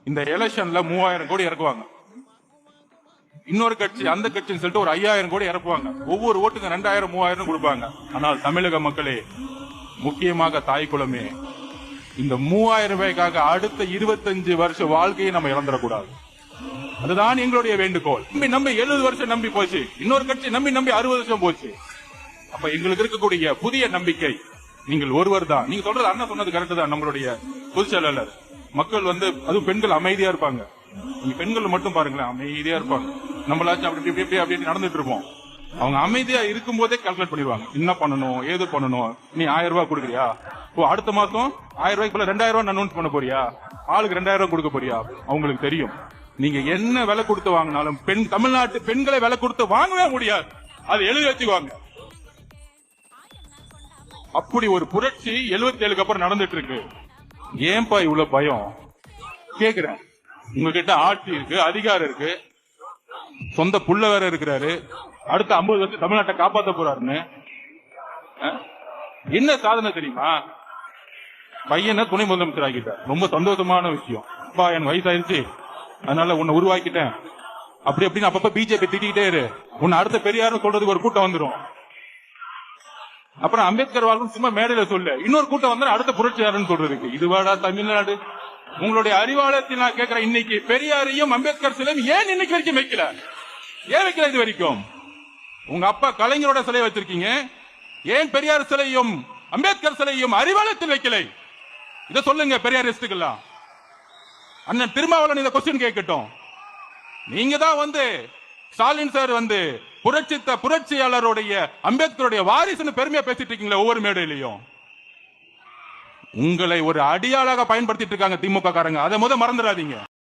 இந்த எலெக்ஷன்ல 3000 கோடி இறக்குவாங்க. இன்னொரு கட்சி அந்த கட்சின்னு சொல்லிட்டு ஒரு 5000 கோடி இறக்குவாங்க. ஒவ்வொரு ஓட்டுக்கு 2000 3000 கொடுப்பாங்க. ஆனால் தமிழக மக்களே, முக்கியமாக தாய் குலமே, இந்த 3000 ரூபாய்க்காக அடுத்த 25 வருஷ வாழ்க்கையை நம்ம இழந்துடக்கூடாது. அதுதான் எங்களுடைய வேண்டுகோள். நம்பி 70 வருஷம் நம்பி போச்சு, இன்னொரு கட்சி நம்பி 60 வருஷம் போச்சு. அப்ப எங்களுக்கு இருக்கக்கூடிய புதிய நம்பிக்கை நீங்கள் ஒருவர் தான். நீங்க சொல்றது அண்ணா சொன்னது கரெக்ட் தான். நம்மளுடைய பொதுச் செயலாளர் மக்கள் அதுவும் பெண்கள் அமைதியா இருப்பாங்க. நீங்க பெண்கள் மட்டும் பாருங்களேன், அமைதியா இருப்பாங்க. நம்மளாச்சும் அப்படி நடந்துட்டு இருப்போம். அவங்க அமைதியா இருக்கும் போதே கால்குலேட் பண்ணிடுவாங்க, என்ன பண்ணணும் ஏது பண்ணணும். நீ 1000 ரூபாய் கொடுக்குறியா, அடுத்த மாசம் 1000 ரூபாய்க்குள்ள 2000 ரூபாய் அனௌன்ஸ் பண்ண போறியா, ஆளுக்கு 2000 கொடுக்க போறியா. அவங்களுக்கு தெரியும் நீங்க என்ன விலை கொடுத்து வாங்கினாலும் தமிழ்நாட்டு பெண்களை விலை கொடுத்து வாங்கவே முடியாது. அது எழுதி வச்சுக்குவாங்க. அப்படி ஒரு புரட்சி 77க்கு அப்புறம் நடந்துட்டு இருக்கு. ஏன்பா இவ்வளவு பயம் கேக்குறேன். உங்ககிட்ட ஆட்சி இருக்கு, அதிகாரம் இருக்கு, சொந்த புள்ள வேற இருக்கிறாரு, அடுத்த 50 வருஷம் தமிழ்நாட்டை காப்பாற்ற போறாருன்னு. என்ன சாதனை தெரியுமா? பையனை துணை முதலமைச்சர் ஆகிட்டார். ரொம்ப சந்தோஷமான விஷயம். என் வயசாயிருச்சு, அதனால உன்னை உருவாக்கிட்டேன் அப்படி அப்படின்னு அப்பப்ப பிஜேபி திட்டிக்கிட்டே இரு, உன்னை அடுத்த பெரியாரும் சொல்றதுக்கு ஒரு கூட்டம் வந்துடும். அப்புறம் அம்பேத்கர் வாழ்க்கை சும்மா மேடையில சொல்லு, இன்னொரு கூட்டம் வந்து அடுத்த புரட்சியாளர்னு சொல்றதுக்கு. இதுவாடா தமிழ்நாடு? உங்களுடைய அறிவாலயத்தில் நான் கேட்கிறேன், இன்னைக்கு பெரியாரையும் அம்பேத்கர் சிலையும் ஏன் இன்னைக்கு வரைக்கும் வைக்கல? ஏன் வைக்கல இது வரைக்கும்? உங்க அப்பா கலைஞரோட சிலை வச்சிருக்கீங்க, ஏன் பெரியார் சிலையும் அம்பேத்கர் சிலையும் அறிவாலயத்தில் வைக்கலை? இத சொல்லுங்க பெரியாரிஸ்டுக்கெல்லாம். அண்ணன் திருமாவளவன் இந்த கொஸ்டின் கேட்கட்டும். நீங்க தான் ஸ்டாலின் சார் புரட்சியாளருடைய அம்பேத்கருடைய வாரிசுன்னு பெருமையா பேசிட்டு இருக்கீங்களா ஒவ்வொரு மேடையிலையும்? உங்களை ஒரு அடியாளாக பயன்படுத்திட்டு இருக்காங்க திமுக காரங்க. அதை மறந்துடாதீங்க.